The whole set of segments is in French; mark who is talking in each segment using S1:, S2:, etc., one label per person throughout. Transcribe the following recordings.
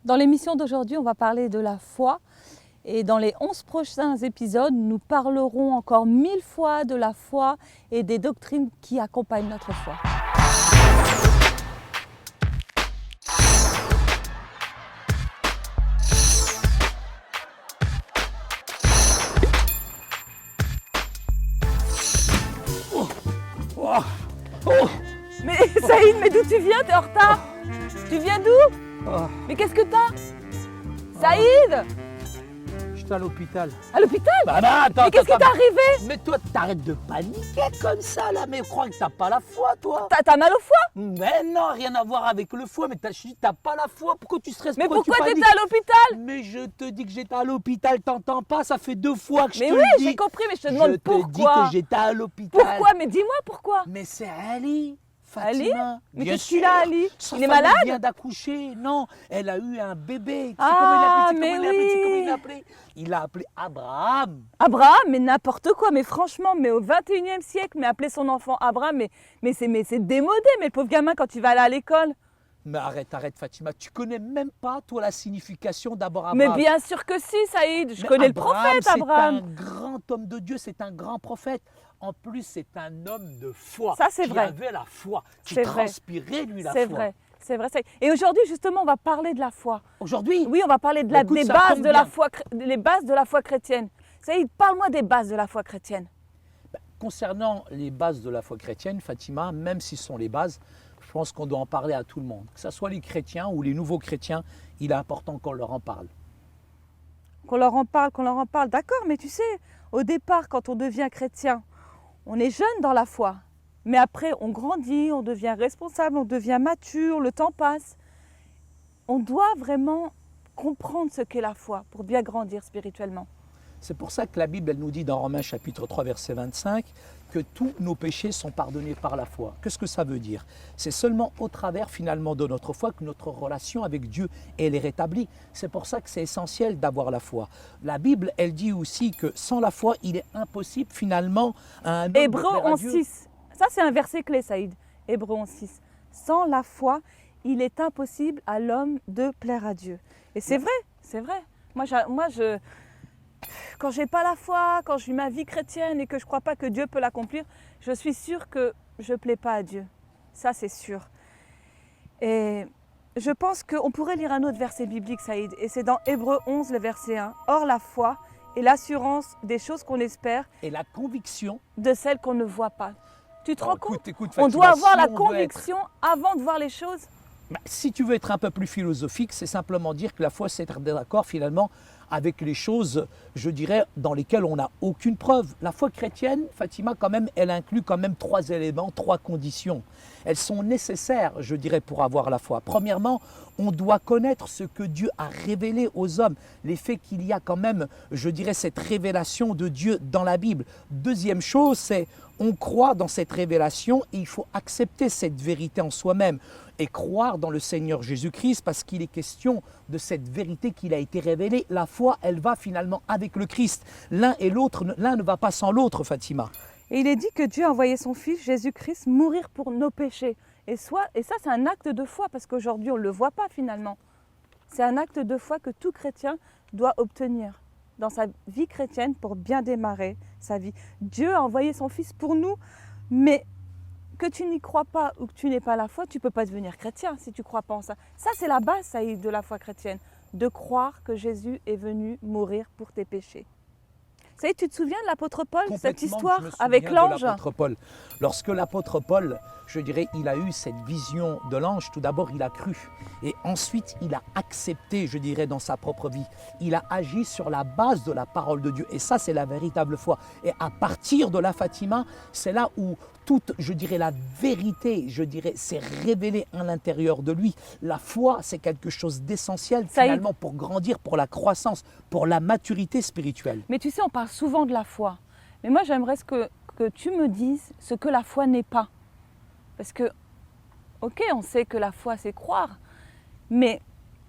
S1: Dans l'émission d'aujourd'hui, on va parler de la foi. Et dans les 11 prochains épisodes, nous parlerons encore 1000 fois de la foi et des doctrines qui accompagnent notre foi. Mais Saïd, mais d'où tu viens? T'es en retard. Tu viens d'où? Mais qu'est-ce que t'as? Saïd!
S2: J'étais à l'hôpital.
S1: À l'hôpital?
S2: Attends,
S1: Mais qu'est-ce qui t'est arrivé?
S2: Mais toi, t'arrêtes de paniquer comme ça, là. Mais crois que t'as pas la foi, toi.
S1: T'as mal au foie?
S2: Mais non, rien à voir avec le foie. Mais t'as pas la foi. Pourquoi tu stresses?
S1: Mais pourquoi
S2: tu
S1: t'étais
S2: paniques?
S1: à l'hôpital?
S2: Mais je te dis que j'étais à l'hôpital, t'entends pas? Ça fait 2 fois que je
S1: Mais
S2: te
S1: oui,
S2: le dis.
S1: j'ai compris, mais je te demande
S2: Je te
S1: pourquoi.
S2: dis que j'étais à l'hôpital.
S1: Pourquoi? Mais dis-moi pourquoi.
S2: Mais c'est Ali.
S1: Ali?
S2: Fatima.
S1: Mais
S2: Bien
S1: qu'est-ce qu'il
S2: sûr.
S1: a, Ali?
S2: Sa
S1: Il est
S2: femme,
S1: malade?
S2: Elle vient d'accoucher. Non, elle a eu un bébé. Tu sais
S1: Ah,
S2: comment il l'a appelé? Tu sais comment il l'a
S1: mais
S2: appelé? Il l'a appelé Abraham.
S1: Abraham, mais n'importe quoi, mais franchement, mais au 21e siècle, mais appeler son enfant Abraham, mais c'est démodé, mais le pauvre gamin quand il va aller à l'école.
S2: Mais arrête Fatima, tu connais même pas toi la signification d'Abraham.
S1: Mais bien sûr que si, Saïd, je
S2: Mais
S1: connais
S2: Abraham,
S1: le prophète Abraham.
S2: C'est un grand homme de Dieu, c'est un grand prophète. En plus, c'est un homme de foi.
S1: Ça, c'est
S2: qui
S1: vrai.
S2: avait la foi, qui
S1: C'est vrai.
S2: transpirait lui la
S1: C'est
S2: foi.
S1: vrai, c'est vrai. Et aujourd'hui, justement, on va parler de la foi.
S2: Aujourd'hui,
S1: Oui, on va parler de
S2: Écoute,
S1: des
S2: ça
S1: bases
S2: tombe
S1: de la
S2: bien.
S1: foi, les bases de la foi chrétienne. Saïd, parle-moi des bases de la foi chrétienne.
S2: concernant les bases de la foi chrétienne, Fatima, même si ce sont les bases, je pense qu'on doit en parler à tout le monde. Que ce soit les chrétiens ou les nouveaux chrétiens, il est important qu'on leur en parle.
S1: Qu'on leur en parle, d'accord, mais tu sais, au départ, quand on devient chrétien, on est jeune dans la foi. Mais après, on grandit, on devient responsable, on devient mature, le temps passe. On doit vraiment comprendre ce qu'est la foi pour bien grandir spirituellement.
S2: C'est pour ça que la Bible, elle nous dit dans Romains chapitre 3, verset 25, que tous nos péchés sont pardonnés par la foi. Qu'est-ce que ça veut dire? C'est seulement au travers finalement de notre foi que notre relation avec Dieu, elle est rétablie. C'est pour ça que c'est essentiel d'avoir la foi. La Bible, elle dit aussi que sans la foi, il est impossible finalement à un homme de
S1: Hébreux
S2: plaire à Dieu.
S1: 11.6, ça c'est un verset clé, Saïd. Hébreux 11.6, sans la foi, il est impossible à l'homme de plaire à Dieu. Et c'est vrai, c'est vrai. Quand j'ai pas la foi, quand je vis ma vie chrétienne et que je crois pas que Dieu peut l'accomplir, je suis sûre que je plais pas à Dieu. Ça, c'est sûr. Et je pense qu'on pourrait lire un autre verset biblique, Saïd, et c'est dans Hébreux 11, le verset 1. Or, la foi est l'assurance des choses qu'on espère,
S2: Et la conviction,
S1: de celles qu'on ne voit pas. Tu te rends compte?
S2: écoute,
S1: On
S2: Fatima,
S1: doit avoir
S2: si
S1: la
S2: on veut
S1: conviction avant de voir les choses.
S2: si tu veux être un peu plus philosophique, c'est simplement dire que la foi, c'est être d'accord finalement avec les choses, je dirais, dans lesquelles on n'a aucune preuve. La foi chrétienne, Fatima, quand même, elle inclut quand même 3 éléments, 3 conditions. Elles sont nécessaires, je dirais, pour avoir la foi. Premièrement, on doit connaître ce que Dieu a révélé aux hommes, les faits qu'il y a quand même, je dirais, cette révélation de Dieu dans la Bible. Deuxième chose, c'est on croit dans cette révélation et il faut accepter cette vérité en soi-même et croire dans le Seigneur Jésus-Christ parce qu'il est question de cette vérité qu'il a été révélée. La foi, elle va finalement avec le Christ. L'un et l'autre, l'un ne va pas sans l'autre, Fatima.
S1: Et il est dit que Dieu a envoyé son Fils, Jésus-Christ, mourir pour nos péchés. Et ça, c'est un acte de foi, parce qu'aujourd'hui, on ne le voit pas finalement. C'est un acte de foi que tout chrétien doit obtenir dans sa vie chrétienne pour bien démarrer sa vie. Dieu a envoyé son Fils pour nous, mais que tu n'y crois pas ou que tu n'aies pas la foi, tu ne peux pas devenir chrétien si tu ne crois pas en ça. Ça, c'est la base, Saïd, de la foi chrétienne, de croire que Jésus est venu mourir pour tes péchés. Saïd, tu te souviens de l'apôtre Paul, cette
S2: Complètement,
S1: histoire
S2: je me souviens
S1: avec
S2: de
S1: l'ange?
S2: l'apôtre Paul. Lorsque l'apôtre Paul, je dirais, il a eu cette vision de l'ange, tout d'abord il a cru et ensuite il a accepté, je dirais, dans sa propre vie. Il a agi sur la base de la parole de Dieu et ça c'est la véritable foi. Et à partir de la Fatima, c'est là où toute, je dirais, la vérité, je dirais, s'est révélée à l'intérieur de lui. La foi, c'est quelque chose d'essentiel finalement pour grandir, pour la croissance, pour la maturité spirituelle.
S1: Mais tu sais, on parle souvent de la foi. Mais moi, j'aimerais que tu me dises ce que la foi n'est pas. Parce que, ok, on sait que la foi, c'est croire, mais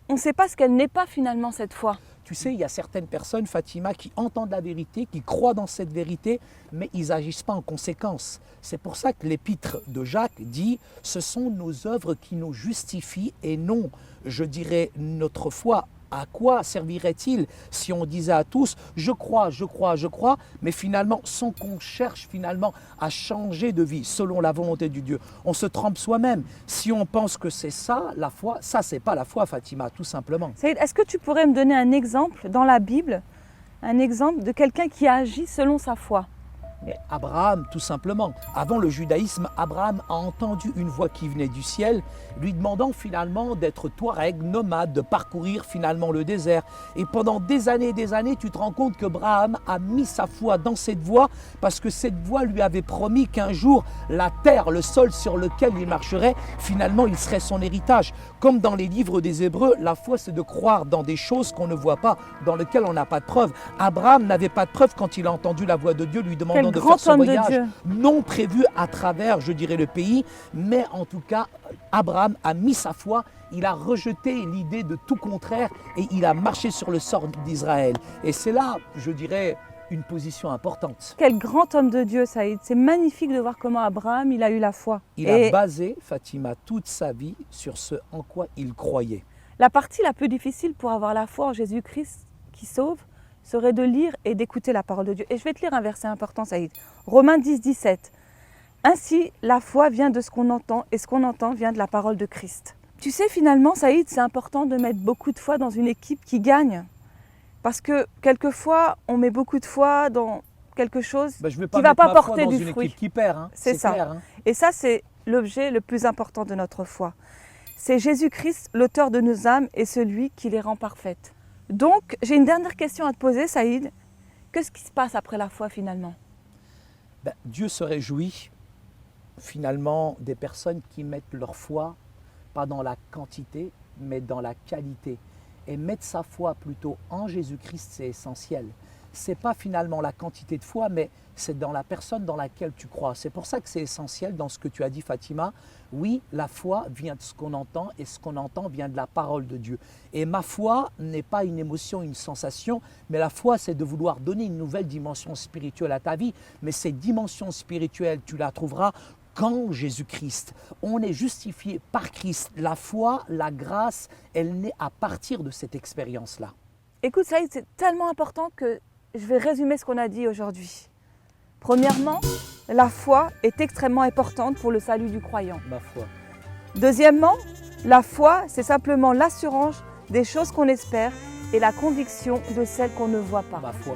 S1: on ne sait pas ce qu'elle n'est pas finalement, cette foi.
S2: Tu sais, il y a certaines personnes, Fatima, qui entendent la vérité, qui croient dans cette vérité, mais ils n'agissent pas en conséquence. C'est pour ça que l'épître de Jacques dit « Ce sont nos œuvres qui nous justifient et non, je dirais, notre foi ». À quoi servirait-il si on disait à tous « je crois, mais finalement, sans qu'on cherche finalement à changer de vie selon la volonté du Dieu. On se trompe soi-même. Si on pense que c'est ça, la foi, ça, c'est pas la foi, Fatima, tout simplement.
S1: Saïd, est-ce que tu pourrais me donner un exemple dans la Bible, un exemple de quelqu'un qui a agi selon sa foi?
S2: Mais Abraham, tout simplement. Avant le judaïsme, Abraham a entendu une voix qui venait du ciel, lui demandant finalement d'être touareg, nomade, de parcourir finalement le désert. Et pendant des années, tu te rends compte que Abraham a mis sa foi dans cette voie parce que cette voie lui avait promis qu'un jour, la terre, le sol sur lequel il marcherait, finalement, il serait son héritage. Comme dans les livres des Hébreux, la foi, c'est de croire dans des choses qu'on ne voit pas, dans lesquelles on n'a pas de preuve. Abraham n'avait pas de preuve quand il a entendu la voix de Dieu lui demandant de faire ce voyage non prévu à travers, je dirais, le pays, mais en tout cas, Abraham a mis sa foi, il a rejeté l'idée de tout contraire et il a marché sur le sort d'Israël. Et c'est là, je dirais, une position importante.
S1: Quel grand homme de Dieu, Saïd. C'est magnifique de voir comment Abraham, il a eu la foi.
S2: Il a basé, Fatima, toute sa vie sur ce en quoi il croyait.
S1: La partie la plus difficile pour avoir la foi en Jésus-Christ qui sauve, serait de lire et d'écouter la parole de Dieu. Et je vais te lire un verset important, Saïd. Romains 10, 17. Ainsi, la foi vient de ce qu'on entend, et ce qu'on entend vient de la parole de Christ. Tu sais, finalement, Saïd, c'est important de mettre beaucoup de foi dans une équipe qui gagne. Parce que quelquefois, on met beaucoup de foi dans quelque chose qui ne va pas porter du fruit.
S2: Équipe qui perd, hein.
S1: C'est ça.
S2: Clair, hein.
S1: Et ça, c'est l'objet le plus important de notre foi. C'est Jésus-Christ, l'auteur de nos âmes, et celui qui les rend parfaites. Donc, j'ai une dernière question à te poser, Saïd. Qu'est-ce qui se passe après la foi, finalement?
S2: Dieu se réjouit, finalement, des personnes qui mettent leur foi, pas dans la quantité, mais dans la qualité. Et mettre sa foi plutôt en Jésus-Christ, c'est essentiel. Ce n'est pas finalement la quantité de foi, mais c'est dans la personne dans laquelle tu crois. C'est pour ça que c'est essentiel dans ce que tu as dit, Fatima. Oui, la foi vient de ce qu'on entend et ce qu'on entend vient de la parole de Dieu. Et ma foi n'est pas une émotion, une sensation, mais la foi, c'est de vouloir donner une nouvelle dimension spirituelle à ta vie. Mais cette dimension spirituelle, tu la trouveras qu'en Jésus-Christ. On est justifié par Christ. La foi, la grâce, elle naît à partir de cette expérience-là.
S1: Écoute, Saïd, c'est tellement important que je vais résumer ce qu'on a dit aujourd'hui. Premièrement, la foi est extrêmement importante pour le salut du croyant.
S2: Ma foi.
S1: Deuxièmement, la foi, c'est simplement l'assurance des choses qu'on espère et la conviction de celles qu'on ne voit pas.
S2: Ma foi.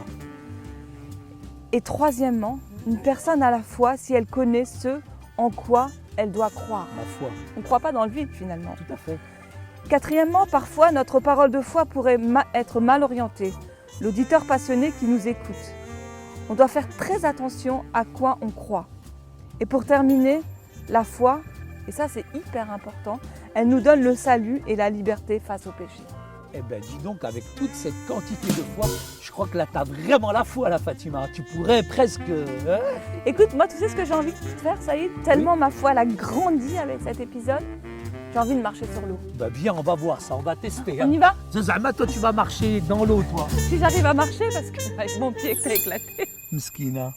S1: Et troisièmement, une personne a la foi si elle connaît ce en quoi elle doit croire.
S2: Ma foi.
S1: On ne croit pas dans le vide finalement.
S2: Tout à fait.
S1: Quatrièmement, parfois notre parole de foi pourrait être mal orientée. L'auditeur passionné qui nous écoute. On doit faire très attention à quoi on croit. Et pour terminer, la foi, et ça c'est hyper important, elle nous donne le salut et la liberté face au péché.
S2: Eh bien, dis donc, avec toute cette quantité de foi, je crois que là, tu as vraiment la foi, là, Fatima. Tu pourrais presque... Hein?
S1: Écoute, moi, tu sais ce que j'ai envie de faire, Saïd? Tellement ma foi, elle a grandi avec cet épisode, j'ai envie de marcher sur l'eau.
S2: Bah bien, on va voir ça, on va tester.
S1: On y va?
S2: Zazama, toi, tu vas marcher dans l'eau, toi.
S1: Si j'arrive à marcher, parce que avec mon pied, c'est éclaté.
S2: Mskina.